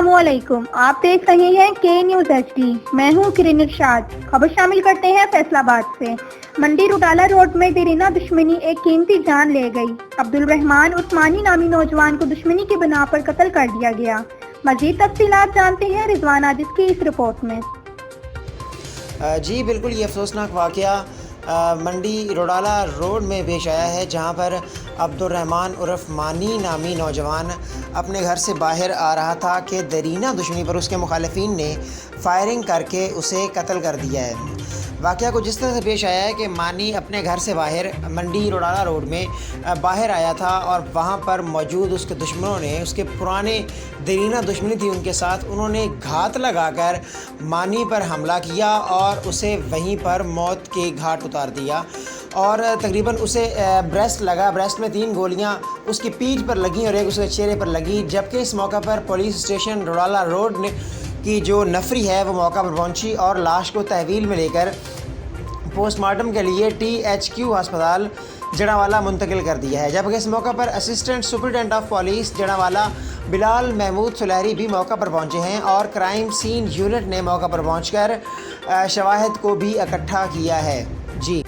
अस्सलामुअलैकुम। आप देख रहे हैं के न्यूज़ HD। मैं हूं किरण इरशाद। खबर शामिल करते हैं फैसलाबाद से। मंडी रुडाला रोड में देरीना दुश्मनी एक कीमती जान ले गई। अब्दुल रहमान उस्मानी नामी नौजवान को दुश्मनी की बिना पर कत्ल कर दिया गया। मजीद तफसीलात जानते हैं रिजवान आजिज की इस रिपोर्ट में। जी बिल्कुल, ये अफसोसनाक वाक़या मंडी रुडाला रोड में पेश आया है, जहां पर अब्दुल रहमान उर्फ मानी नामी नौजवान अपने घर से बाहर आ रहा था कि देरीना दुश्मनी पर उसके मुखालिफिन ने फायरिंग करके उसे कत्ल कर दिया है। वाक़या को जिस तरह से पेश आया है कि मानी अपने घर से बाहर मंडी रुडाला रोड में बाहर आया था और वहाँ पर मौजूद उसके दुश्मनों ने, उसके पुराने देरीना दुश्मनी थी उनके साथ, उन्होंने घात लगाकर मानी पर हमला किया और उसे वहीं पर मौत के घाट उतार दिया। और तकरीबन उसे ब्रेस्ट में 3 गोलियां उसकी पीठ पर लगीं और एक उसके चेहरे पर लगी। जबकि इस मौका पर पुलिस स्टेशन रुडाला रोड की जो नफरी है वो मौका पर पहुंची और लाश को तहवील में लेकर पोस्टमार्टम के लिए THQ अस्पताल जड़ावाला मुंतकिल कर दिया है। जबकि इस मौका पर assistant superintendent of police Jaranwala Bilal Mahmood Sulehri भी मौका पर पहुंचे हैं और क्राइम सीन यूनिट ने मौका पर पहुंचकर शवाहिद को भी इकट्ठा किया है। जी।